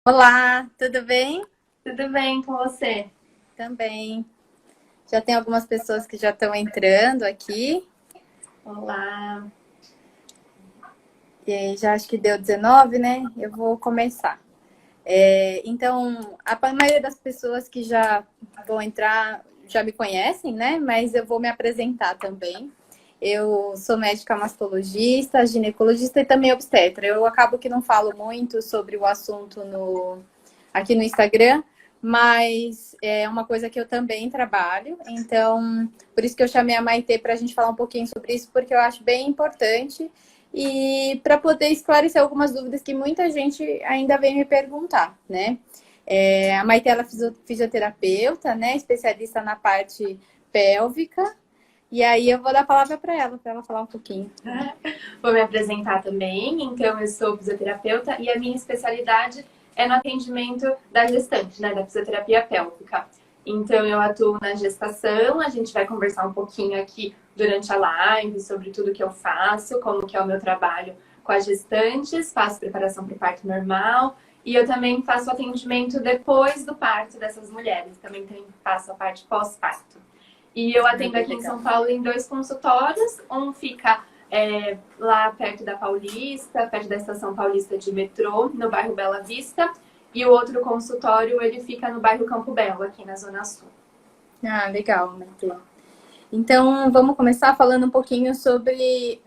Olá, tudo bem? Tudo bem com você? Também. Já tem algumas pessoas que já estão entrando aqui. Olá. E aí já acho que deu 19, né? Eu vou começar. Então, a maioria das pessoas que já vão entrar já me conhecem, né? Mas eu vou me apresentar também. Eu sou médica mastologista, ginecologista e também obstetra. Eu acabo que não falo muito sobre o assunto aqui no Instagram, mas é uma coisa que eu também trabalho. Então, por isso que eu chamei a Maitê para a gente falar um pouquinho sobre isso, porque eu acho bem importante e para poder esclarecer algumas dúvidas que muita gente ainda vem me perguntar, né? A Maitê, ela é fisioterapeuta, né? Especialista na parte pélvica. E aí eu vou dar a palavra para ela falar um pouquinho. Vou me apresentar também. Então, eu sou fisioterapeuta e a minha especialidade é no atendimento da gestante, né, da fisioterapia pélvica. Então, eu atuo na gestação. A gente vai conversar um pouquinho aqui durante a live sobre tudo que eu faço, como que é o meu trabalho com as gestantes, faço preparação para o parto normal e eu também faço atendimento depois do parto dessas mulheres. Também faço a parte pós-parto. E eu atendo aqui em São Paulo em 2 consultórios. Um fica lá perto da Paulista, perto da Estação Paulista de metrô, no bairro Bela Vista. E o outro consultório, ele fica no bairro Campo Belo, aqui na Zona Sul. Ah, legal, Maite. Então, vamos começar falando um pouquinho sobre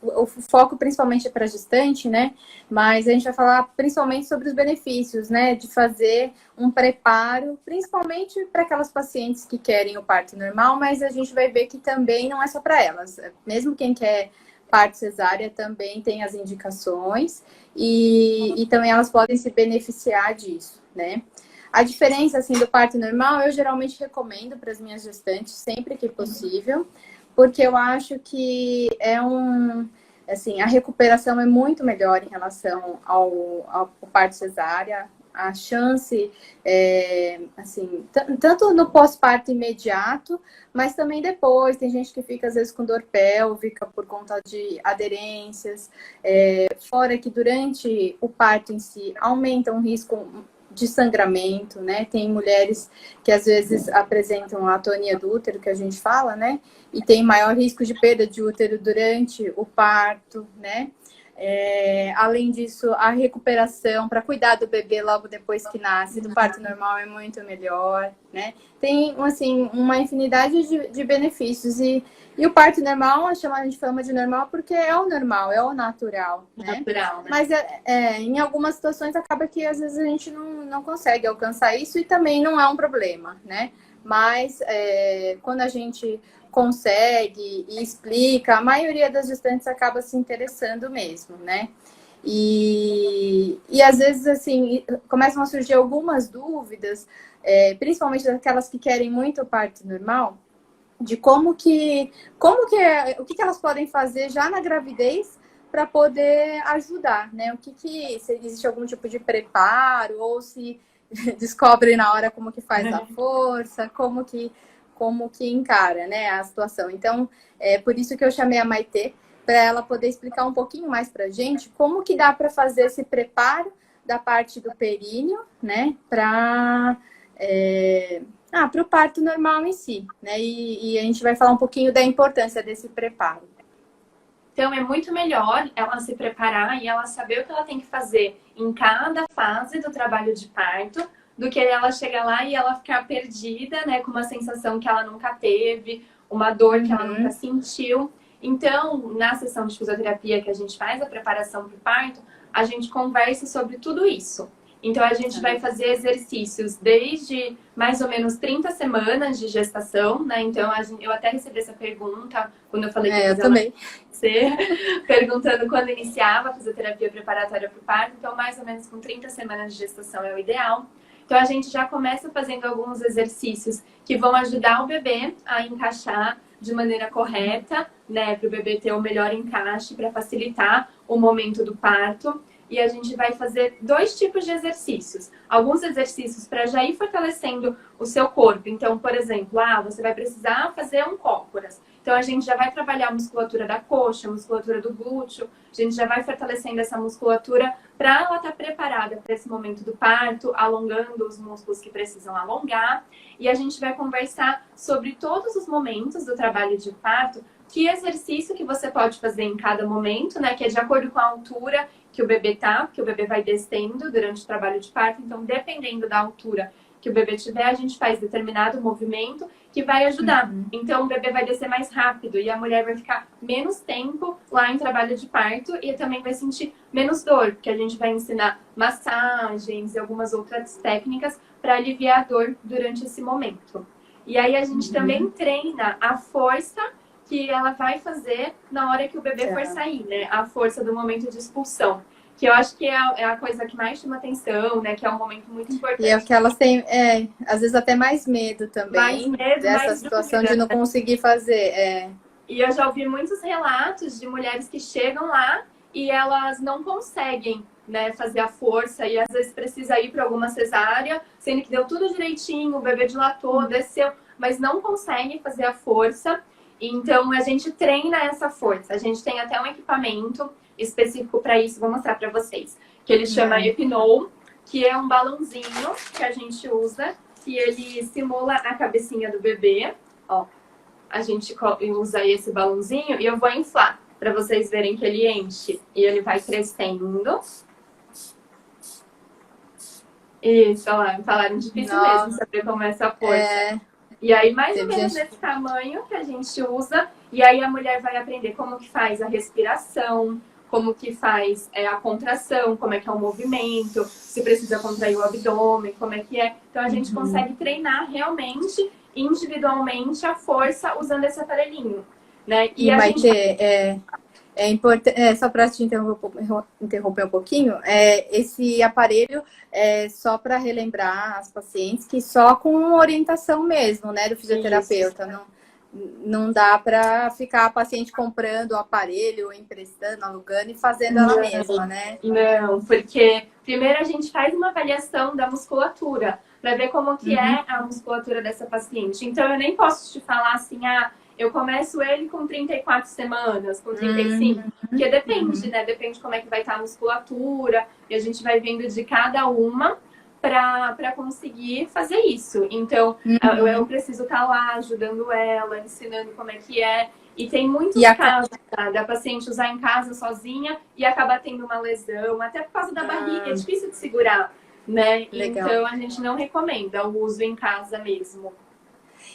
o foco principalmente para gestante, né? Mas a gente vai falar principalmente sobre os benefícios, né? De fazer um preparo, principalmente para aquelas pacientes que querem o parto normal, mas a gente vai ver que também não é só para elas. Mesmo quem quer parto cesárea também tem as indicações e também elas podem se beneficiar disso, né? A diferença, assim, do parto normal, eu geralmente recomendo para as minhas gestantes, sempre que possível, porque eu acho que assim, a recuperação é muito melhor em relação ao parto cesárea. A chance, assim, tanto no pós-parto imediato, mas também depois. Tem gente que fica, às vezes, com dor pélvica por conta de aderências. Fora que durante o parto em si aumenta um risco de sangramento, né? Tem mulheres que às vezes apresentam a atonia do útero, que a gente fala, né? E tem maior risco de perda de útero durante o parto, né? Além disso, a recuperação para cuidar do bebê logo depois que nasce do parto normal é muito melhor, né? Tem, assim, uma infinidade de benefícios e o parto normal, a gente chama de normal porque é o normal, é o natural, né? Natural, né? Mas em algumas situações acaba que às vezes a gente não consegue alcançar isso e também não é um problema, né? Mas quando a gente consegue e explica, a maioria das gestantes acaba se interessando mesmo, né? E às vezes, assim, começam a surgir algumas dúvidas, principalmente daquelas que querem muito o parto normal, de o que elas podem fazer já na gravidez para poder ajudar, né? Se existe algum tipo de preparo ou se descobre na hora como que faz a força, como que encara, né, a situação. Então, é por isso que eu chamei a Maitê, para ela poder explicar um pouquinho mais para a gente como que dá para fazer esse preparo da parte do períneo, né, para o parto normal em si, né? E a gente vai falar um pouquinho da importância desse preparo. Então, é muito melhor ela se preparar e ela saber o que ela tem que fazer em cada fase do trabalho de parto, do que ela chegar lá e ela ficar perdida, né, com uma sensação que ela nunca teve, uma dor que ela nunca sentiu. Então, na sessão de fisioterapia que a gente faz a preparação para o parto, a gente conversa sobre tudo isso. Então, a gente vai fazer exercícios desde mais ou menos 30 semanas de gestação, né? Então, eu até recebi essa pergunta quando eu falei que Eu também. perguntando quando iniciava a fisioterapia preparatória para o parto. Então, mais ou menos com 30 semanas de gestação é o ideal. Então, a gente já começa fazendo alguns exercícios que vão ajudar o bebê a encaixar de maneira correta, né? Para o bebê ter o melhor encaixe, para facilitar o momento do parto. E a gente vai fazer 2 tipos de exercícios. Alguns exercícios para já ir fortalecendo o seu corpo. Então, por exemplo, você vai precisar fazer um cócoras. Então, a gente já vai trabalhar a musculatura da coxa, a musculatura do glúteo, a gente já vai fortalecendo essa musculatura para ela estar preparada para esse momento do parto, alongando os músculos que precisam alongar. E a gente vai conversar sobre todos os momentos do trabalho de parto, que exercício que você pode fazer em cada momento, né? Que é de acordo com a altura que o bebê tá, porque o bebê vai descendo durante o trabalho de parto. Então, dependendo da altura que o bebê tiver, a gente faz determinado movimento que vai ajudar. Então, o bebê vai descer mais rápido e a mulher vai ficar menos tempo lá em trabalho de parto e também vai sentir menos dor, porque a gente vai ensinar massagens e algumas outras técnicas para aliviar a dor durante esse momento. E aí, a gente também treina a força que ela vai fazer na hora que o bebê for sair, né? A força do momento de expulsão. Que eu acho que é a coisa que mais chama atenção, né? Que é um momento muito importante. E é o que elas têm, às vezes até mais medo também. Mais medo, dessa mais situação dúvida, de não né? conseguir fazer. E eu já ouvi muitos relatos de mulheres que chegam lá e elas não conseguem, né, fazer a força e às vezes precisa ir para alguma cesárea, sendo que deu tudo direitinho, o bebê dilatou, desceu, mas não consegue fazer a força. Então, a gente treina essa força. A gente tem até um equipamento específico para isso, vou mostrar para vocês, que ele chama Epinol, que é um balãozinho que a gente usa, que ele simula a cabecinha do bebê. Ó, a gente usa esse balãozinho e eu vou inflar para vocês verem que ele enche e ele vai crescendo. Isso, olha lá, falaram difícil mesmo saber como é essa força. E aí, mais ou menos nesse tamanho que a gente usa. E aí, a mulher vai aprender como que faz a respiração, como que faz a contração, como é que é o movimento, se precisa contrair o abdômen, como é que é. Então, a gente consegue treinar realmente, individualmente, a força usando esse aparelhinho, né? E vai ter... É importante, só para te interromper um pouquinho, esse aparelho é só para relembrar as pacientes que só com orientação mesmo, né, do fisioterapeuta. Não dá para ficar a paciente comprando o aparelho, emprestando, alugando e fazendo ela mesma, né? Não, porque primeiro a gente faz uma avaliação da musculatura para ver como que é a musculatura dessa paciente. Então, eu nem posso te falar assim, eu começo ele com 34 semanas, com 35, porque depende, né? Depende como é que vai estar a musculatura, e a gente vai vendo de cada uma para conseguir fazer isso. Então, eu preciso estar lá ajudando ela, ensinando como é que é. E tem muitos casos da paciente usar em casa sozinha e acabar tendo uma lesão, até por causa da barriga, é difícil de segurar, né? Legal. Então, a gente não recomenda o uso em casa mesmo.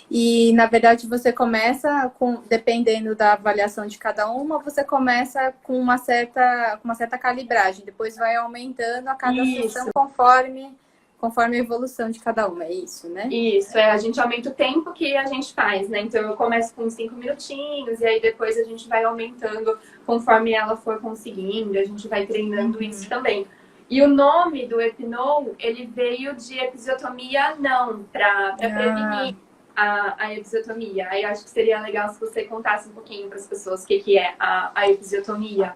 E, na verdade, você começa dependendo da avaliação de cada uma, você começa com uma certa calibragem, depois vai aumentando a cada sessão conforme a evolução de cada uma, é isso, né? Isso, a gente aumenta o tempo que a gente faz, né? Então, eu começo com 5 minutinhos, e aí depois a gente vai aumentando conforme ela for conseguindo, a gente vai treinando isso também. E o nome do Epinol, ele veio de episiotomia não, para prevenir a episiotomia. Aí acho que seria legal se você contasse um pouquinho para as pessoas o que é a episiotomia.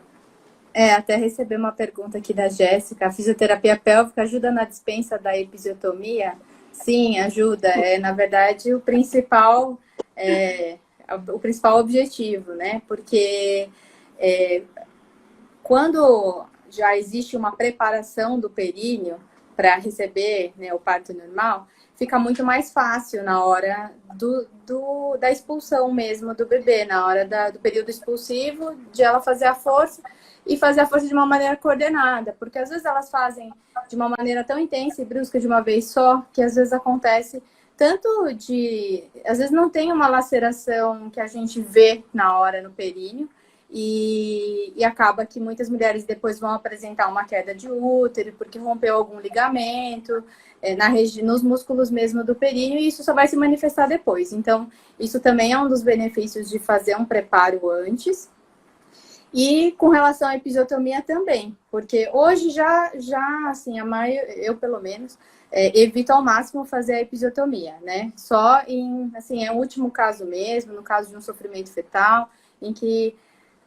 Até receber uma pergunta aqui da Jéssica. A fisioterapia pélvica ajuda na dispensa da episiotomia? Sim, ajuda. Na verdade, o principal objetivo, né? Porque quando já existe uma preparação do períneo para receber, né, o parto normal, fica muito mais fácil na hora da expulsão mesmo do bebê, na hora do período expulsivo, de ela fazer a força e fazer a força de uma maneira coordenada, porque às vezes elas fazem de uma maneira tão intensa e brusca de uma vez só, que às vezes acontece às vezes não tem uma laceração que a gente vê na hora no períneo, e acaba que muitas mulheres depois vão apresentar uma queda de útero, porque rompeu algum ligamento, nos músculos mesmo do períneo, e isso só vai se manifestar depois. Então, isso também é um dos benefícios de fazer um preparo antes. E com relação à episiotomia também, porque hoje já assim, eu pelo menos, evito ao máximo fazer a episiotomia, né? Só em, assim, é o último caso mesmo, no caso de um sofrimento fetal, em que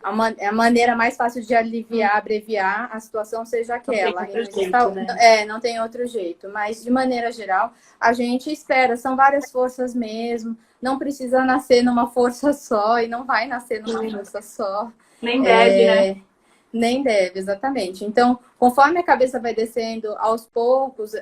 a maneira mais fácil de aliviar, abreviar a situação seja aquela. Não tem outro jeito, né? Não tem outro jeito. Mas, de maneira geral, a gente espera. São várias forças mesmo. Não precisa nascer numa força só e não vai nascer numa força só. Nem deve, né? Nem deve, exatamente. Então, conforme a cabeça vai descendo aos poucos,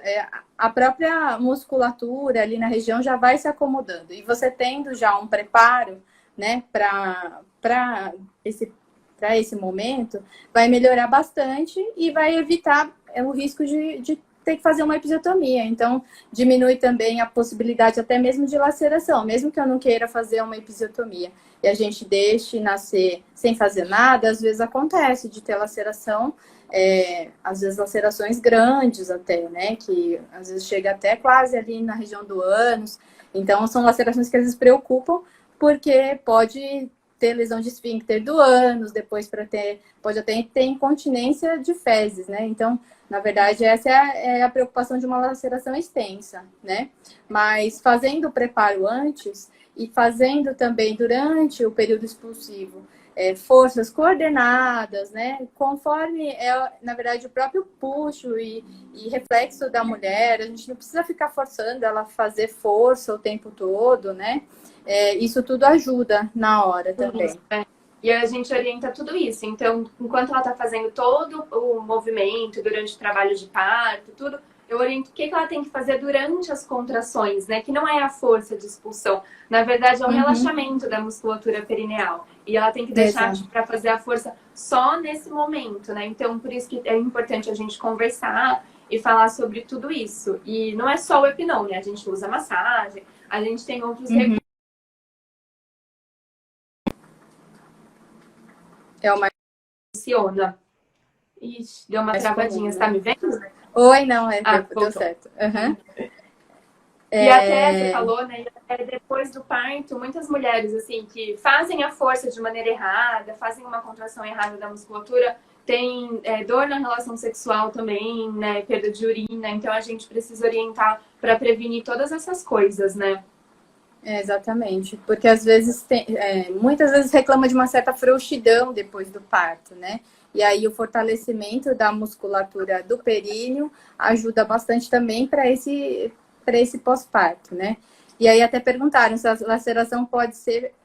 a própria musculatura ali na região já vai se acomodando. E você tendo já um preparo, né, para esse momento, vai melhorar bastante e vai evitar o risco de ter que fazer uma episiotomia. Então, diminui também a possibilidade até mesmo de laceração, mesmo que eu não queira fazer uma episiotomia e a gente deixe nascer sem fazer nada, às vezes acontece de ter laceração, às vezes lacerações grandes até, né, que às vezes chega até quase ali na região do ânus. Então, são lacerações que às vezes preocupam, porque pode ter lesão de esfíncter do ânus, depois pode até ter incontinência de fezes, né? Então, na verdade, essa é a preocupação de uma laceração extensa, né? Mas fazendo o preparo antes e fazendo também durante o período expulsivo, forças coordenadas, né? Conforme na verdade, o próprio puxo e reflexo da mulher, a gente não precisa ficar forçando ela a fazer força o tempo todo, né? Isso tudo ajuda na hora também. Isso, E a gente orienta tudo isso. Então, enquanto ela está fazendo todo o movimento durante o trabalho de parto, tudo, eu oriento o que ela tem que fazer durante as contrações, né? Que não é a força de expulsão. Na verdade, é o relaxamento da musculatura perineal. E ela tem que deixar para fazer a força só nesse momento, né? Então, por isso que é importante a gente conversar e falar sobre tudo isso. E não é só o Epinão, né? A gente usa massagem, a gente tem outros recursos. Funciona. Ixi, deu uma travadinha. Você tá me vendo? Oi, não, deu voltou. certo. E até você falou, né? Depois do parto, muitas mulheres assim que fazem a força de maneira errada, fazem uma contração errada da musculatura, tem dor na relação sexual também, né? Perda de urina. Então a gente precisa orientar para prevenir todas essas coisas, né? Exatamente, porque às vezes muitas vezes reclama de uma certa frouxidão depois do parto, né? E aí o fortalecimento da musculatura do períneo ajuda bastante também para esse pós-parto, né? E aí até perguntaram se a laceração pode ser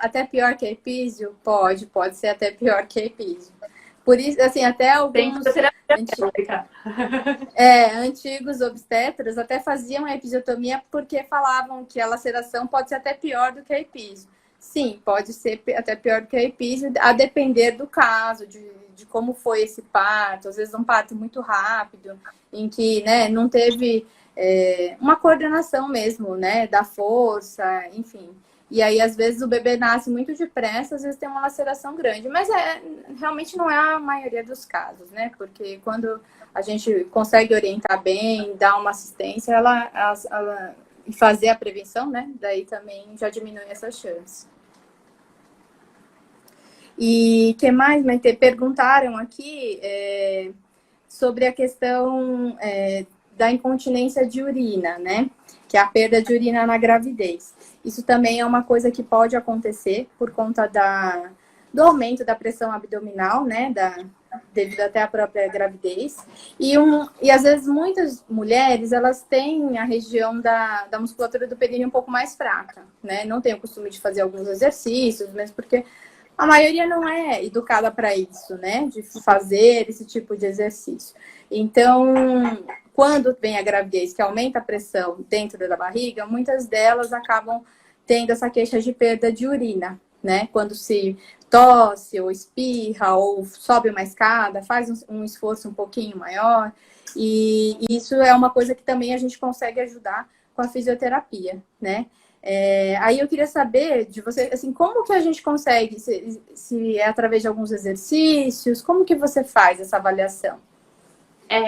até pior que a epísio? Pode ser até pior que a epísio. Por isso, assim, até alguns antigos obstetras até faziam a episiotomia porque falavam que a laceração pode ser até pior do que a epísio. Sim, pode ser até pior do que a epísio, a depender do caso, de como foi esse parto. Às vezes um parto muito rápido, em que, né, não teve uma coordenação mesmo, né, da força, enfim. E aí, às vezes, o bebê nasce muito depressa, às vezes tem uma laceração grande. Mas realmente não é a maioria dos casos, né? Porque quando a gente consegue orientar bem, dar uma assistência, e fazer a prevenção, né? Daí também já diminui essa chance. E o que mais, Maite? Perguntaram aqui sobre a questão da incontinência de urina, né? Que é a perda de urina na gravidez. Isso também é uma coisa que pode acontecer por conta do aumento da pressão abdominal, né? Devido até à própria gravidez. E às vezes muitas mulheres, elas têm a região da musculatura do períneo um pouco mais fraca, né? Não tem o costume de fazer alguns exercícios, mesmo porque a maioria não é educada para isso, né? De fazer esse tipo de exercício. Então, quando vem a gravidez, que aumenta a pressão dentro da barriga, muitas delas acabam tendo essa queixa de perda de urina, né? Quando se tosse, ou espirra, ou sobe uma escada, faz um esforço um pouquinho maior. E isso é uma coisa que também a gente consegue ajudar com a fisioterapia, né? Aí eu queria saber de você, assim, como que a gente consegue, se é através de alguns exercícios, como que você faz essa avaliação?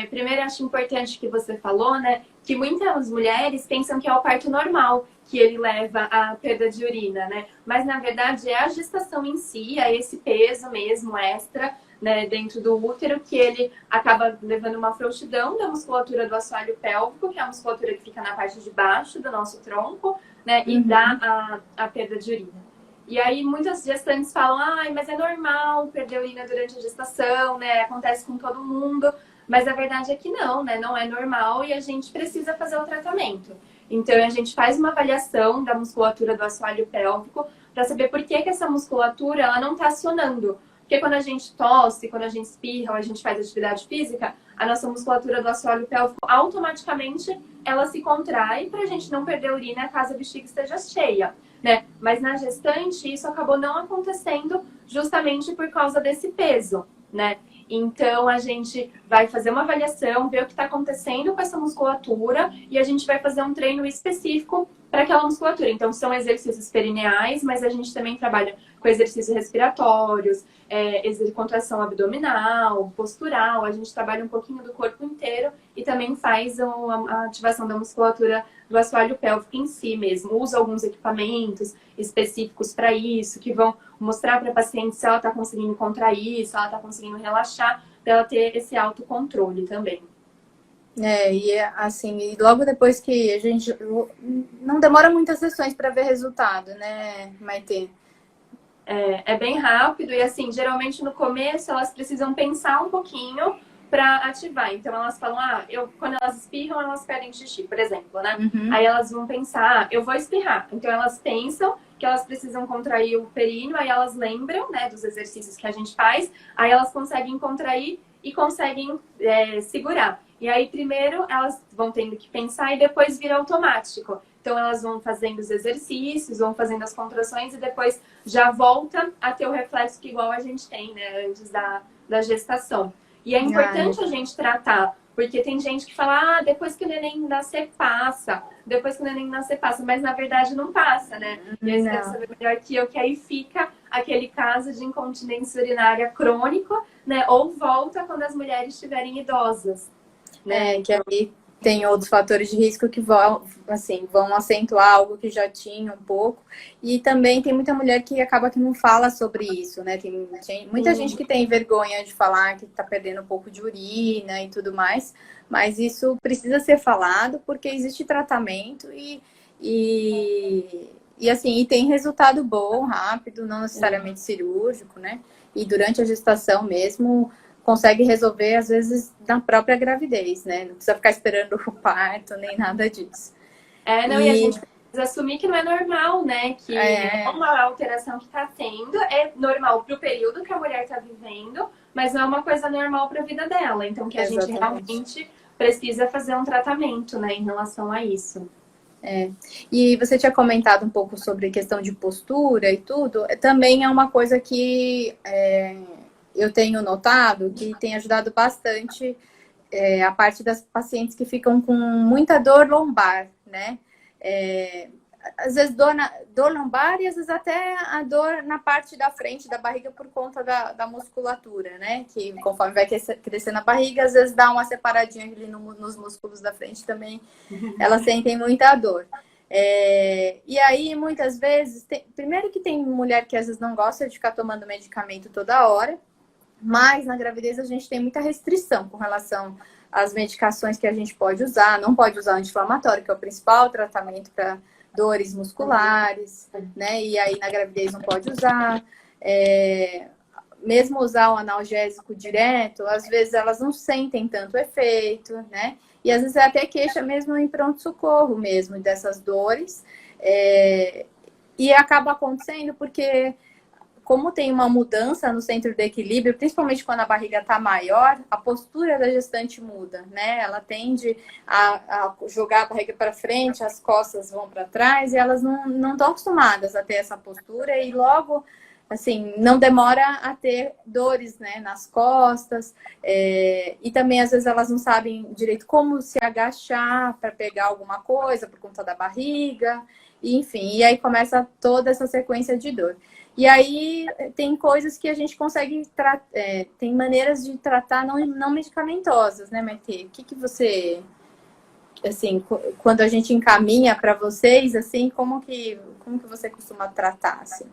Primeiro, acho importante que você falou, né, que muitas mulheres pensam que é o parto normal que ele leva à perda de urina, né? Mas, na verdade, é a gestação em si, é esse peso mesmo extra, né, dentro do útero, que ele acaba levando uma frouxidão da musculatura do assoalho pélvico, que é a musculatura que fica na parte de baixo do nosso tronco, né, e dá a perda de urina. E aí muitas gestantes falam, ai, mas é normal perder urina durante a gestação, né? Acontece com todo mundo. Mas a verdade é que não, né? Não é normal e a gente precisa fazer o tratamento. Então a gente faz uma avaliação da musculatura do assoalho pélvico para saber por que essa musculatura ela não está acionando. Porque quando a gente tosse, quando a gente espirra ou a gente faz atividade física, a nossa musculatura do assoalho pélvico automaticamente ela se contrai para a gente não perder urina caso a bexiga esteja cheia, né? Mas na gestante isso acabou não acontecendo justamente por causa desse peso, né? Então a gente vai fazer uma avaliação, ver o que está acontecendo com essa musculatura e a gente vai fazer um treino específico para aquela musculatura. Então são exercícios perineais, mas a gente também trabalha com exercícios respiratórios, contração abdominal, postural. A gente trabalha um pouquinho do corpo inteiro e também faz a ativação da musculatura do assoalho pélvico em si mesmo. Usa alguns equipamentos específicos para isso, que vão mostrar para a paciente se ela está conseguindo contrair, se ela está conseguindo relaxar, para ela ter esse autocontrole também. E assim, e logo depois que a gente... Não demora muitas sessões para ver resultado, né, Maitê? É bem rápido e assim, geralmente no começo elas precisam pensar um pouquinho para ativar. Então elas falam, quando elas espirram, elas pedem xixi, por exemplo, né? Uhum. Aí elas vão pensar, eu vou espirrar. Então elas pensam que elas precisam contrair o períneo, aí elas lembram, né, dos exercícios que a gente faz, aí elas conseguem contrair e conseguem segurar. E aí primeiro elas vão tendo que pensar e depois vira automático. Então elas vão fazendo os exercícios, vão fazendo as contrações e depois já volta a ter o reflexo que igual a gente tem, né, antes da gestação. E é importante a gente tratar, porque tem gente que fala, depois que o neném nascer passa, depois que o neném nascer passa, mas na verdade não passa, né? E aí você deve saber melhor que eu, que aí fica aquele caso de incontinência urinária crônico, né? Ou volta quando as mulheres estiverem idosas, né? Que aí tem outros fatores de risco que vão acentuar algo que já tinha um pouco. E também tem muita mulher que acaba que não fala sobre isso, né? Tem muita gente que tem vergonha de falar que está perdendo um pouco de urina e tudo mais. Mas isso precisa ser falado porque existe tratamento e assim, e tem resultado bom, rápido, não necessariamente cirúrgico, né? E durante a gestação mesmo consegue resolver, às vezes, na própria gravidez, né? Não precisa ficar esperando o parto, nem nada disso. E a gente precisa assumir que não é normal, né? Que é uma alteração que está tendo, é normal para o período que a mulher está vivendo, mas não é uma coisa normal para a vida dela. Então, que a gente realmente precisa fazer um tratamento, né, em relação a isso. E você tinha comentado um pouco sobre questão de postura e tudo. Também é uma coisa que... eu tenho notado que tem ajudado bastante a parte das pacientes que ficam com muita dor lombar, né? Às vezes dor lombar e às vezes até a dor na parte da frente da barriga por conta da musculatura, né? Que conforme vai crescendo a barriga, às vezes dá uma separadinha ali nos músculos da frente também. Elas sentem muita dor. E aí, muitas vezes, primeiro que tem mulher que às vezes não gosta de ficar tomando medicamento toda hora, mas na gravidez a gente tem muita restrição com relação às medicações que a gente pode usar. Não pode usar anti-inflamatório, que é o principal tratamento para dores musculares, né? E aí na gravidez não pode usar. Mesmo usar o analgésico direto, às vezes elas não sentem tanto efeito, né? E às vezes é até queixa mesmo em pronto-socorro mesmo dessas dores. E acaba acontecendo porque... como tem uma mudança no centro de equilíbrio, principalmente quando a barriga está maior, a postura da gestante muda, né? Ela tende a jogar a barriga para frente, as costas vão para trás, e elas não estão acostumadas a ter essa postura, e logo, assim, não demora a ter dores, né, nas costas, e também às vezes elas não sabem direito como se agachar para pegar alguma coisa por conta da barriga, enfim, e aí começa toda essa sequência de dor. E aí tem coisas que a gente consegue tem maneiras de tratar não medicamentosas, né, Maitê? O que você, assim, quando a gente encaminha para vocês, assim, como que você costuma tratar, assim?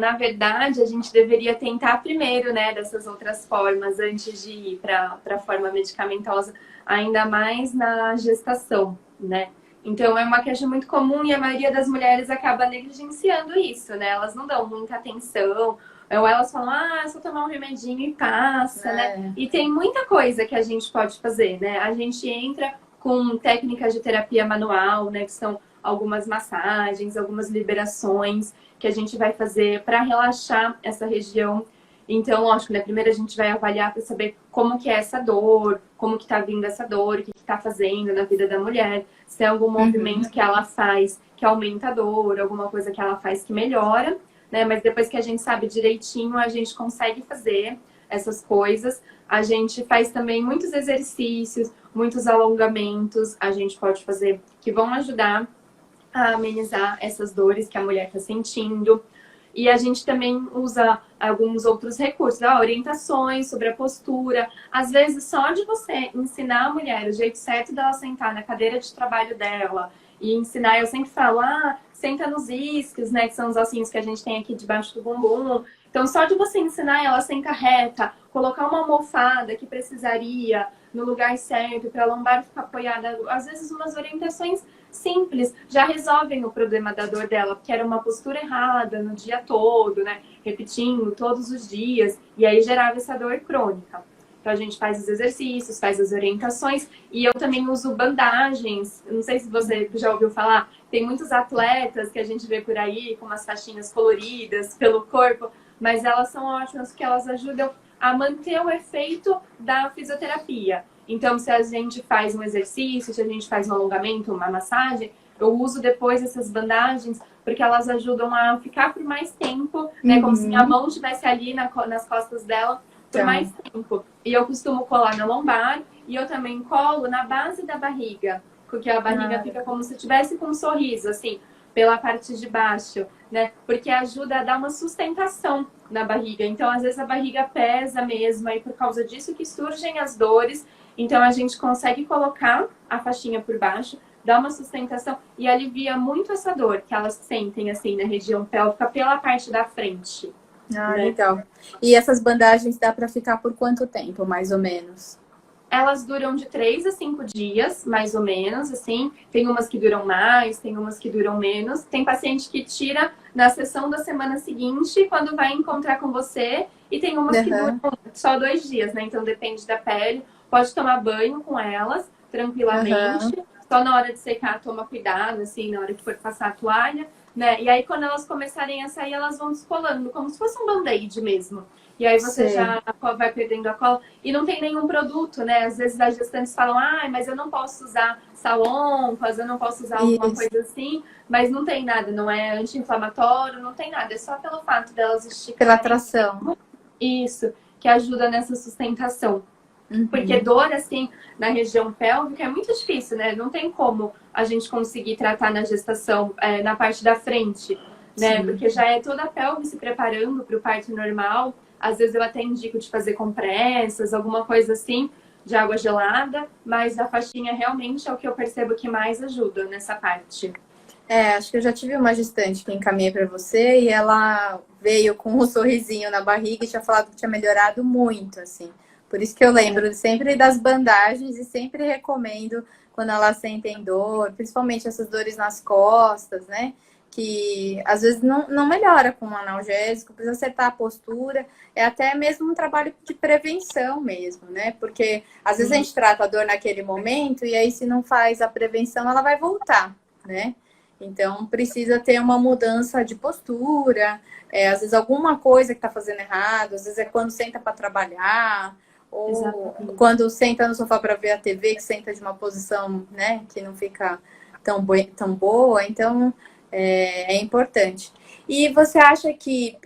Na verdade, a gente deveria tentar primeiro, né, dessas outras formas, antes de ir para a forma medicamentosa, ainda mais na gestação, né? Então, é uma queixa muito comum e a maioria das mulheres acaba negligenciando isso, né? Elas não dão muita atenção, ou elas falam, é só tomar um remedinho e passa, né? E tem muita coisa que a gente pode fazer, né? A gente entra com técnicas de terapia manual, né? Que são algumas massagens, algumas liberações que a gente vai fazer para relaxar essa região. Então, lógico, né? Primeiro a gente vai avaliar para saber como que é essa dor, como que tá vindo essa dor, o que tá fazendo na vida da mulher, se tem algum movimento que ela faz que aumenta a dor, alguma coisa que ela faz que melhora, né? Mas depois que a gente sabe direitinho, a gente consegue fazer essas coisas. A gente faz também muitos exercícios, muitos alongamentos, a gente pode fazer que vão ajudar a amenizar essas dores que a mulher está sentindo. E a gente também usa alguns outros recursos, orientações sobre a postura. Às vezes, só de você ensinar a mulher o jeito certo dela sentar na cadeira de trabalho dela e ensinar, eu sempre falo, senta nos isquios, né, que são os ossinhos que a gente tem aqui debaixo do bumbum. Então, só de você ensinar ela a sentar reta, colocar uma almofada que precisaria no lugar certo para a lombar ficar apoiada, às vezes umas orientações simples já resolvem o problema da dor dela, porque era uma postura errada no dia todo, né? Repetindo todos os dias, e aí gerava essa dor crônica. Então a gente faz os exercícios, faz as orientações, e eu também uso bandagens. Não sei se você já ouviu falar, tem muitos atletas que a gente vê por aí com umas faixinhas coloridas pelo corpo, mas elas são ótimas porque elas ajudam a manter o efeito da fisioterapia. Então, se a gente faz um exercício, se a gente faz um alongamento, uma massagem, eu uso depois essas bandagens, porque elas ajudam a ficar por mais tempo, né? Como se a mão estivesse ali nas costas dela por mais tempo. E eu costumo colar na lombar e eu também colo na base da barriga, porque a barriga fica como se tivesse com um sorriso, assim, pela parte de baixo, né? Porque ajuda a dar uma sustentação na barriga. Então, às vezes a barriga pesa mesmo, aí por causa disso que surgem as dores. Então, a gente consegue colocar a faixinha por baixo, dá uma sustentação e alivia muito essa dor que elas sentem, assim, na região pélvica pela parte da frente. Né? Legal. E essas bandagens dá para ficar por quanto tempo, mais ou menos? Elas duram de 3 a 5 dias, mais ou menos, assim. Tem umas que duram mais, tem umas que duram menos. Tem paciente que tira na sessão da semana seguinte, quando vai encontrar com você. E tem umas que duram só 2 dias, né? Então, depende da pele. Pode tomar banho com elas, tranquilamente. Só na hora de secar, toma cuidado, assim, na hora que for passar a toalha, né? E aí, quando elas começarem a sair, elas vão descolando, como se fosse um band-aid mesmo. E aí você já vai perdendo a cola. E não tem nenhum produto, né? Às vezes as gestantes falam, mas eu não posso usar salonpas, eu não posso usar alguma coisa assim. Mas não tem nada, não é anti-inflamatório, não tem nada. É só pelo fato delas esticarem. Pela tração. Isso, que ajuda nessa sustentação. Porque dor, assim, na região pélvica é muito difícil, né? Não tem como a gente conseguir tratar na gestação, na parte da frente, né? Sim. Porque já é toda a pelve se preparando para o parto normal. Às vezes eu até indico de fazer compressas, alguma coisa assim, de água gelada. Mas a faixinha realmente é o que eu percebo que mais ajuda nessa parte. Acho que eu já tive uma gestante que encaminhei para você e ela veio com um sorrisinho na barriga e tinha falado que tinha melhorado muito, assim. Por isso que eu lembro sempre das bandagens e sempre recomendo quando elas sentem dor, principalmente essas dores nas costas, né? Que às vezes não melhora com um analgésico, precisa acertar a postura, é até mesmo um trabalho de prevenção mesmo, né? Porque às vezes a gente trata a dor naquele momento e aí se não faz a prevenção, ela vai voltar, né? Então precisa ter uma mudança de postura, às vezes alguma coisa que está fazendo errado, às vezes é quando senta para trabalhar, ou quando senta no sofá para ver a TV, que senta de uma posição, né, que não fica tão boa, então é importante. E você acha que,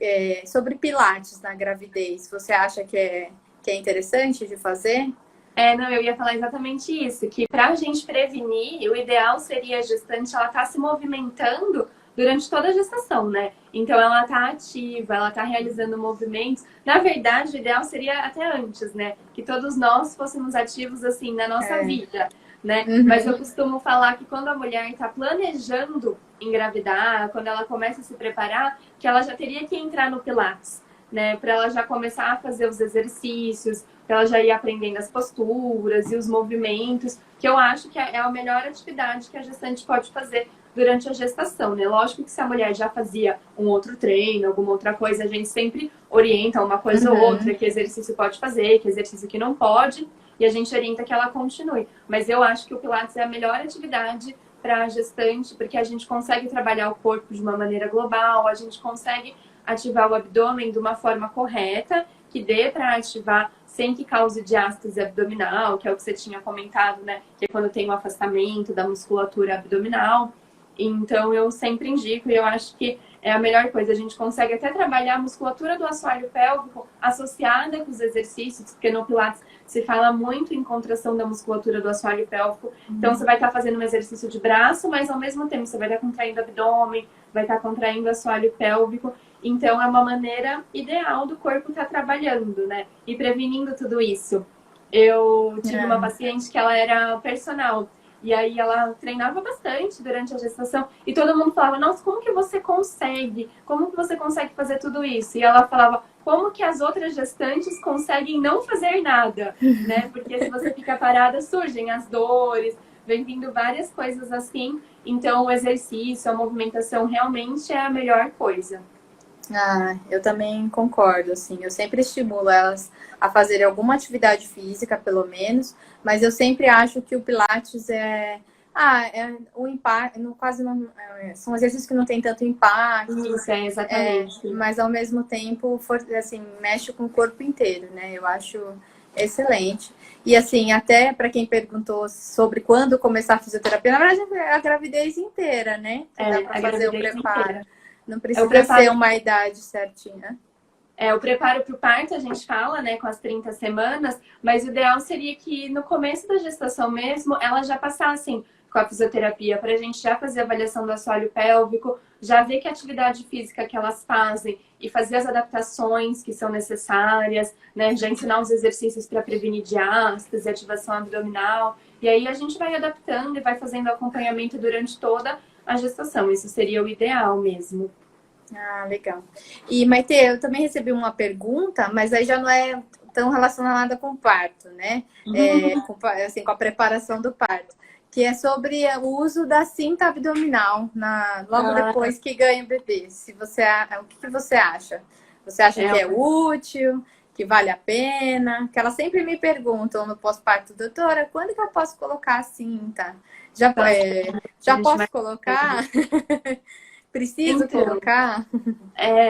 sobre pilates na gravidez, você acha que é interessante de fazer? Não, eu ia falar exatamente isso, que para a gente prevenir, o ideal seria a gestante, ela tá se movimentando durante toda a gestação, né? Então, ela tá ativa, ela tá realizando movimentos. Na verdade, o ideal seria até antes, né? Que todos nós fôssemos ativos, assim, na nossa vida, né? Mas eu costumo falar que quando a mulher tá planejando engravidar, quando ela começa a se preparar, que ela já teria que entrar no Pilates, né? Para ela já começar a fazer os exercícios, para ela já ir aprendendo as posturas e os movimentos, que eu acho que é a melhor atividade que a gestante pode fazer durante a gestação, né? Lógico que se a mulher já fazia um outro treino, alguma outra coisa, a gente sempre orienta uma coisa ou outra, que exercício pode fazer, que exercício que não pode, e a gente orienta que ela continue. Mas eu acho que o Pilates é a melhor atividade para a gestante, porque a gente consegue trabalhar o corpo de uma maneira global, a gente consegue ativar o abdômen de uma forma correta, que dê para ativar sem que cause diástase abdominal, que é o que você tinha comentado, né? Que é quando tem um afastamento da musculatura abdominal. Então, eu sempre indico e eu acho que é a melhor coisa. A gente consegue até trabalhar a musculatura do assoalho pélvico associada com os exercícios, porque no Pilates se fala muito em contração da musculatura do assoalho pélvico. Então, você vai estar fazendo um exercício de braço, mas ao mesmo tempo você vai estar contraindo o abdômen, vai estar contraindo o assoalho pélvico. Então, é uma maneira ideal do corpo estar trabalhando, né? E prevenindo tudo isso. Eu tive uma paciente que ela era personal. E aí ela treinava bastante durante a gestação. E todo mundo falava, nossa, como que você consegue? Como que você consegue fazer tudo isso? E ela falava, como que as outras gestantes conseguem não fazer nada? Né? Porque se você fica parada, surgem as dores, vem vindo várias coisas assim. Então o exercício, a movimentação realmente é a melhor coisa. Ah, eu também concordo, assim, eu sempre estimulo elas a fazerem alguma atividade física, pelo menos, mas eu sempre acho que o Pilates o impacto, quase não, são exercícios que não tem tanto impacto. Isso, exatamente. Mas ao mesmo tempo, assim, mexe com o corpo inteiro, né? Eu acho excelente. E assim, até para quem perguntou sobre quando começar a fisioterapia, na verdade é a gravidez inteira, né? Que dá para fazer o preparo. Inteira. Não precisa ser uma idade certinha. O preparo para o parto a gente fala, né, com as 30 semanas, mas o ideal seria que no começo da gestação mesmo, elas já passassem com a fisioterapia, para a gente já fazer a avaliação do assoalho pélvico, já ver que atividade física que elas fazem e fazer as adaptações que são necessárias, né, já ensinar os exercícios para prevenir diástase, ativação abdominal, e aí a gente vai adaptando e vai fazendo acompanhamento durante toda a gestação. Isso seria o ideal mesmo. Ah, legal. E, Maite, eu também recebi uma pergunta, mas aí já não é tão relacionada com o parto, né? Com a preparação do parto. Que é sobre o uso da cinta abdominal logo depois que ganha o bebê. O que você acha? Você acha que é útil? Que vale a pena? Que elas sempre me perguntam no pós-parto, doutora, quando que eu posso colocar a cinta? Já posso colocar? Preciso colocar?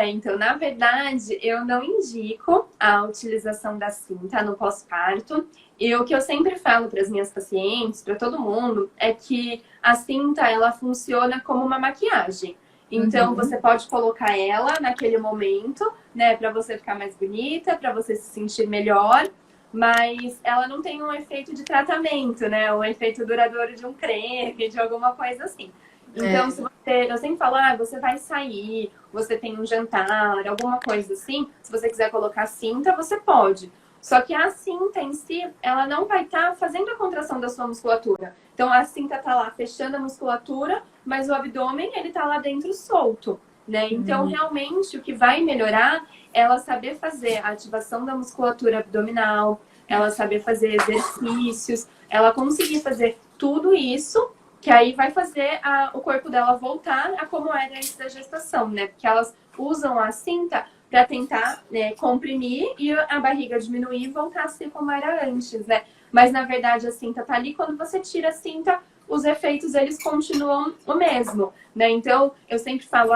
Então, na verdade, eu não indico a utilização da cinta no pós-parto. E o que eu sempre falo para as minhas pacientes, para todo mundo, é que a cinta, ela funciona como uma maquiagem. Então, você pode colocar ela naquele momento, né, para você ficar mais bonita, para você se sentir melhor, mas ela não tem um efeito de tratamento, né, um efeito duradouro de um creme, de alguma coisa assim. Então, eu sempre falo, você vai sair, você tem um jantar, alguma coisa assim, se você quiser colocar cinta, você pode. Só que a cinta em si, ela não vai estar fazendo a contração da sua musculatura. Então, a cinta tá lá fechando a musculatura, mas o abdômen, ele tá lá dentro solto, né? Então, realmente, o que vai melhorar é ela saber fazer a ativação da musculatura abdominal, ela saber fazer exercícios, ela conseguir fazer tudo isso, que aí vai fazer o corpo dela voltar a como era antes da gestação, né? Porque elas usam a cinta para tentar, né, comprimir e a barriga diminuir e voltar a ser como era antes, né? Mas, na verdade, a cinta tá ali. Quando você tira a cinta, os efeitos, eles continuam o mesmo, né? Então, eu sempre falo,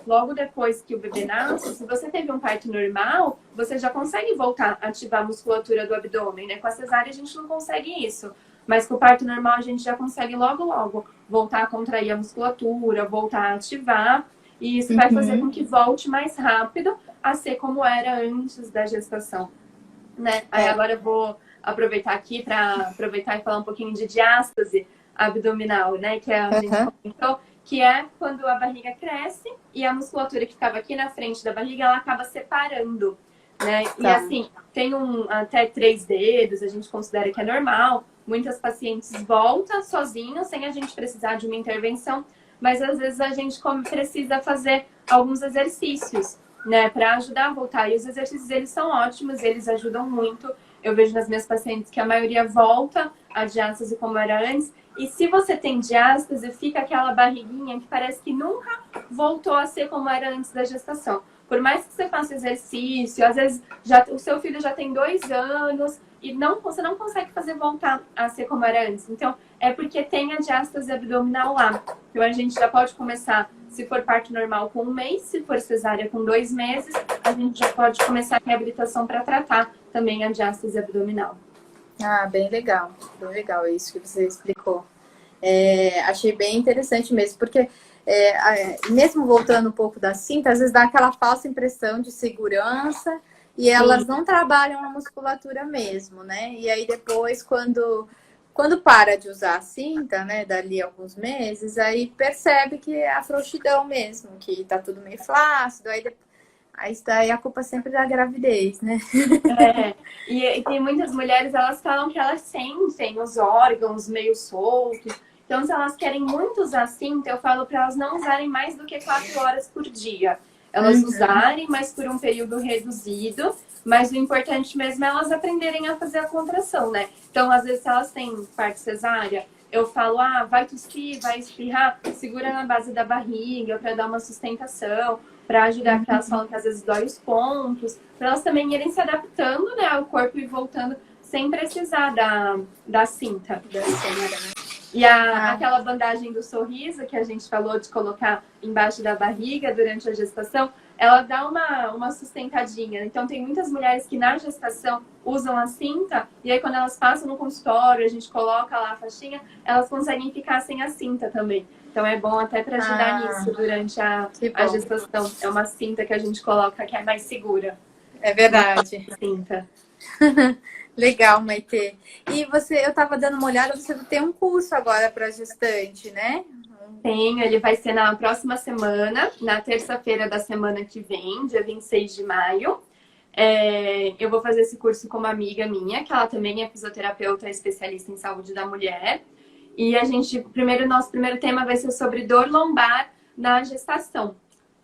logo depois que o bebê nasce, se você teve um parto normal, você já consegue voltar a ativar a musculatura do abdômen, né? Com a cesárea, a gente não consegue isso. Mas com o parto normal, a gente já consegue logo voltar a contrair a musculatura, voltar a ativar. E isso vai fazer com que volte mais rápido a ser como era antes da gestação, né? Aí agora eu vou aproveitar aqui para aproveitar e falar um pouquinho de diástase abdominal, né? Que a gente comentou, que é quando a barriga cresce e a musculatura que ficava aqui na frente da barriga, ela acaba separando, né? E assim, tem até 3 dedos, a gente considera que é normal. Muitas pacientes voltam sozinhas, sem a gente precisar de uma intervenção, mas às vezes a gente precisa fazer alguns exercícios, né, para ajudar a voltar. E os exercícios, eles são ótimos, eles ajudam muito. Eu vejo nas minhas pacientes que a maioria volta a diástase como era antes. E se você tem diástase, fica aquela barriguinha que parece que nunca voltou a ser como era antes da gestação. Por mais que você faça exercício, às vezes o seu filho já tem 2 anos e você não consegue fazer voltar a ser como era antes. Então, é porque tem a diástase abdominal lá. Então, a gente já pode começar, se for parto normal, com 1 mês, se for cesárea, com 2 meses, a gente já pode começar a reabilitação para tratar também a diástase abdominal. Ah, bem legal isso que você explicou. Achei bem interessante mesmo, porque mesmo voltando um pouco da cinta, às vezes dá aquela falsa impressão de segurança e elas não trabalham a musculatura mesmo, né? E aí depois, quando para de usar a cinta, né, dali a alguns meses, aí percebe que é a frouxidão mesmo, que tá tudo meio flácido, aí isso daí é a culpa sempre da gravidez, né? E tem muitas mulheres, elas falam que elas sentem os órgãos meio soltos. Então, se elas querem muito usar cinta, eu falo para elas não usarem mais do que 4 horas por dia. Elas usarem, mas por um período reduzido. Mas o importante mesmo é elas aprenderem a fazer a contração, né? Então, às vezes, se elas têm parto cesárea, eu falo, vai tossir, vai espirrar, segura na base da barriga para dar uma sustentação, para ajudar, porque elas falam que às vezes dói os pontos, para elas também irem se adaptando, né, ao corpo e voltando sem precisar da cinta. E aquela bandagem do sorriso que a gente falou de colocar embaixo da barriga durante a gestação, ela dá uma sustentadinha. Então, tem muitas mulheres que na gestação usam a cinta e aí quando elas passam no consultório, a gente coloca lá a faixinha, elas conseguem ficar sem a cinta também. Então, é bom até para ajudar nisso durante a gestação. É uma cinta que a gente coloca que é mais segura. É verdade. Cinta. Legal, Maitê. E eu estava dando uma olhada, você tem um curso agora para gestante, né? Tenho, ele vai ser na próxima semana, na terça-feira da semana que vem, dia 26 de maio. Eu vou fazer esse curso com uma amiga minha, que ela também é fisioterapeuta especialista em saúde da mulher. E nosso primeiro tema vai ser sobre dor lombar na gestação.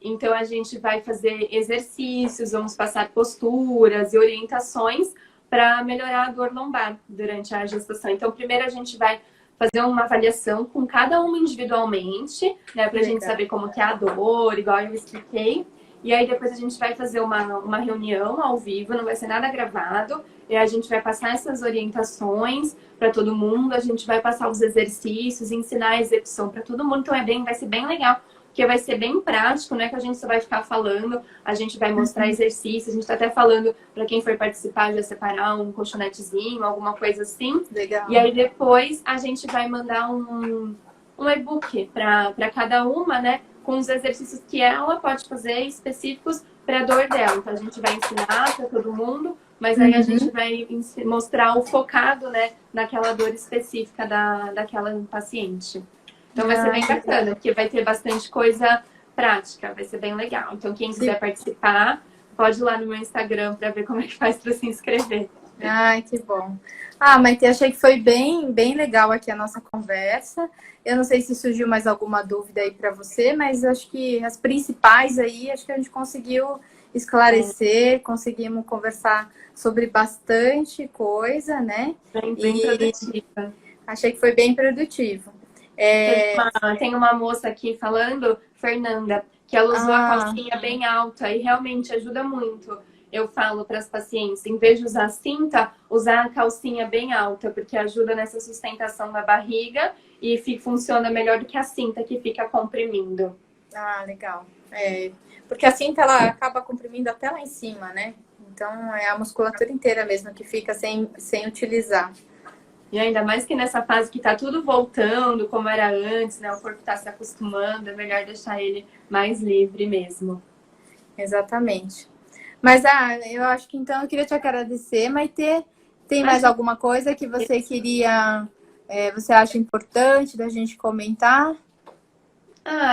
Então, a gente vai fazer exercícios, vamos passar posturas e orientações para melhorar a dor lombar durante a gestação. Então, primeiro a gente vai fazer uma avaliação com cada uma individualmente, né, para a gente saber como que é a dor, igual eu expliquei. E aí depois a gente vai fazer uma reunião ao vivo, não vai ser nada gravado. E a gente vai passar essas orientações para todo mundo, a gente vai passar os exercícios, ensinar a execução para todo mundo. Então vai ser bem legal, porque vai ser bem prático, né? Que a gente só vai ficar falando, a gente vai mostrar exercícios, a gente está até falando para quem for participar já separar um colchonetezinho, alguma coisa assim. Legal. E aí depois a gente vai mandar um e-book para cada uma, né? Com os exercícios que ela pode fazer específicos para a dor dela. Então a gente vai ensinar para todo mundo, mas aí a gente vai mostrar o focado, né? Naquela dor específica daquela paciente. Então vai ser bem bacana, porque vai ter bastante coisa prática, vai ser bem legal. Então quem quiser participar, pode ir lá no meu Instagram para ver como é que faz para se inscrever. Ai, que bom. Maitê, achei que foi bem, bem legal aqui a nossa conversa. Eu não sei se surgiu mais alguma dúvida aí para você, mas acho que as principais aí, acho que a gente conseguiu esclarecer, conseguimos conversar sobre bastante coisa, né? Bem produtiva. Achei que foi bem produtivo. Tem uma moça aqui falando, Fernanda, que ela usou a calcinha bem alta e realmente ajuda muito. Eu falo para as pacientes, em vez de usar cinta, usar a calcinha bem alta, porque ajuda nessa sustentação da barriga e funciona melhor do que a cinta que fica comprimindo. Legal. Porque a cinta ela acaba comprimindo até lá em cima, né? Então é a musculatura inteira mesmo que fica sem utilizar. E ainda mais que nessa fase que tá tudo voltando como era antes, né? O corpo tá se acostumando, é melhor deixar ele mais livre mesmo. Exatamente. Mas, eu acho que então eu queria te agradecer, Maitê. Tem mais alguma coisa que você queria, você acha importante da gente comentar?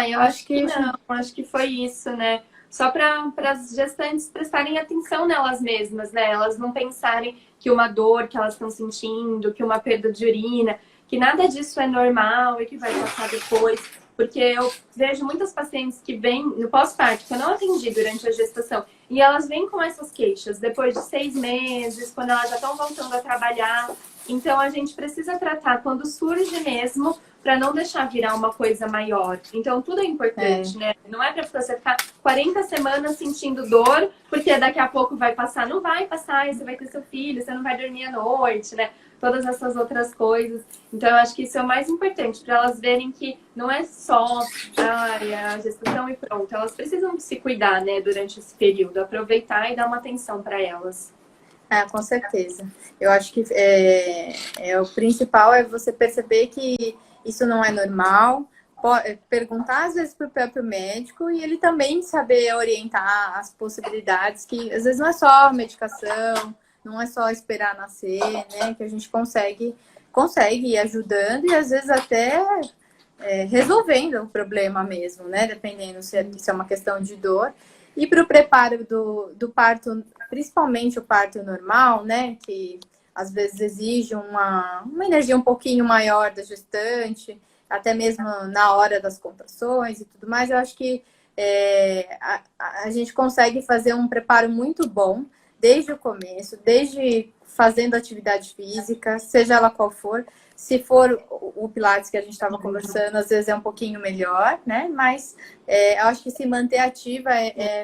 Eu acho que não, acho que foi isso, né? Só para as gestantes prestarem atenção nelas mesmas, né? Elas não pensarem que uma dor que elas estão sentindo, que uma perda de urina, que nada disso é normal e que vai passar depois. Porque eu vejo muitas pacientes que vêm no pós-parto, que eu não atendi durante a gestação, e elas vêm com essas queixas depois de 6 meses, quando elas já estão voltando a trabalhar. Então, a gente precisa tratar quando surge mesmo, para não deixar virar uma coisa maior. Então, tudo é importante, né? Não é para você ficar 40 semanas sentindo dor, porque daqui a pouco vai passar. Não vai passar, você vai ter seu filho, você não vai dormir à noite, né? Todas essas outras coisas. Então, eu acho que isso é o mais importante, para elas verem que não é só a gestação e pronto. Elas precisam se cuidar, né, durante esse período, aproveitar e dar uma atenção para elas. Com certeza. Eu acho que o principal é você perceber que isso não é normal, perguntar às vezes para o próprio médico e ele também saber orientar as possibilidades, que às vezes não é só medicação, não é só esperar nascer, né? Que a gente consegue ir ajudando e às vezes até resolvendo o problema mesmo, né? Dependendo se é uma questão de dor. E para o preparo do parto, principalmente o parto normal, né? Que às vezes exige uma energia um pouquinho maior da gestante, até mesmo na hora das contrações e tudo mais. Eu acho que a gente consegue fazer um preparo muito bom desde o começo, desde fazendo atividade física, seja ela qual for. Se for o Pilates que a gente estava conversando, às vezes é um pouquinho melhor, né? Mas eu acho que se manter ativa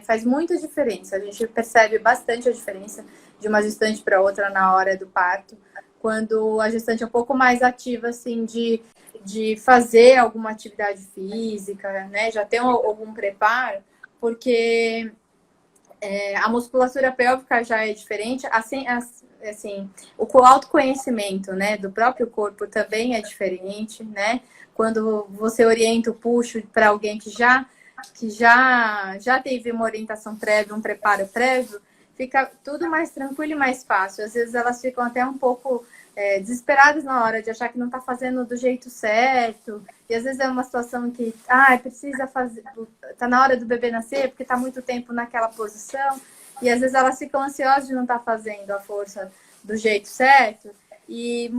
faz muita diferença. A gente percebe bastante a diferença de uma gestante para outra na hora do parto. Quando a gestante é um pouco mais ativa, assim, de fazer alguma atividade física, né? Já tem algum preparo, porque a musculatura pélvica já é diferente, assim, o autoconhecimento, né, do próprio corpo também é diferente, né? Quando você orienta o puxo para alguém que já teve uma orientação prévia, um preparo prévio, fica tudo mais tranquilo e mais fácil. Às vezes elas ficam até um pouco desesperadas na hora de achar que não está fazendo do jeito certo. E às vezes é uma situação que precisa fazer, tá na hora do bebê nascer porque está muito tempo naquela posição. E às vezes elas ficam ansiosas de não estar fazendo a força do jeito certo. E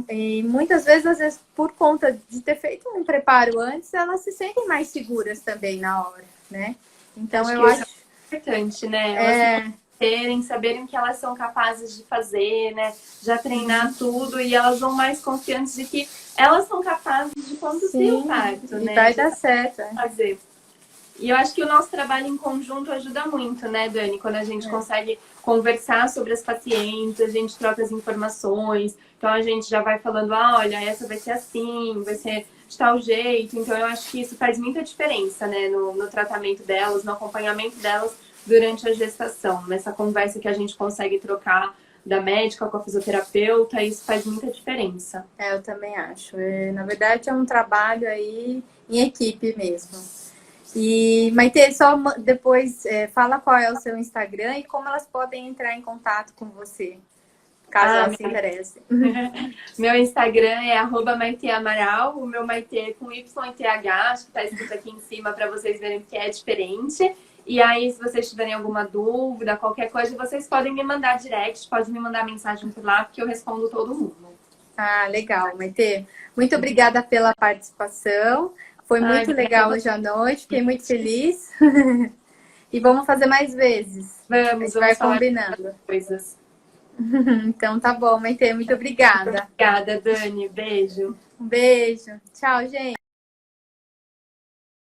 muitas vezes, às vezes, por conta de ter feito um preparo antes, elas se sentem mais seguras também na hora, né? Então eu acho importante, né? Elas saberem que elas são capazes de fazer, né? Já treinar tudo e elas vão mais confiantes de que elas são capazes de conduzir o parto, né? E vai dar certo. Fazer. E eu acho que o nosso trabalho em conjunto ajuda muito, né, Dani? Quando a gente consegue conversar sobre as pacientes, a gente troca as informações, então a gente já vai falando, olha, essa vai ser assim, vai ser de tal jeito. Então eu acho que isso faz muita diferença, né, no tratamento delas, no acompanhamento delas durante a gestação, nessa conversa que a gente consegue trocar da médica com a fisioterapeuta, isso faz muita diferença. Eu também acho. Na verdade, é um trabalho aí em equipe mesmo. E, Maitê, só depois fala qual é o seu Instagram e como elas podem entrar em contato com você, caso elas se interessem. Meu Instagram é @maiteamaral, o meu Maitê é com YTH, acho que tá escrito aqui em cima para vocês verem que é diferente. E aí, se vocês tiverem alguma dúvida, qualquer coisa, vocês podem me mandar direct, podem me mandar mensagem por lá, porque eu respondo todo mundo. Legal, Maitê. Muito obrigada pela participação. Foi muito legal hoje à noite, fiquei muito feliz. E vamos fazer mais vezes. Vamos vai combinando coisas. Então tá bom, Maitê, muito obrigada. Obrigada, Dani. Beijo. Um beijo. Tchau, gente.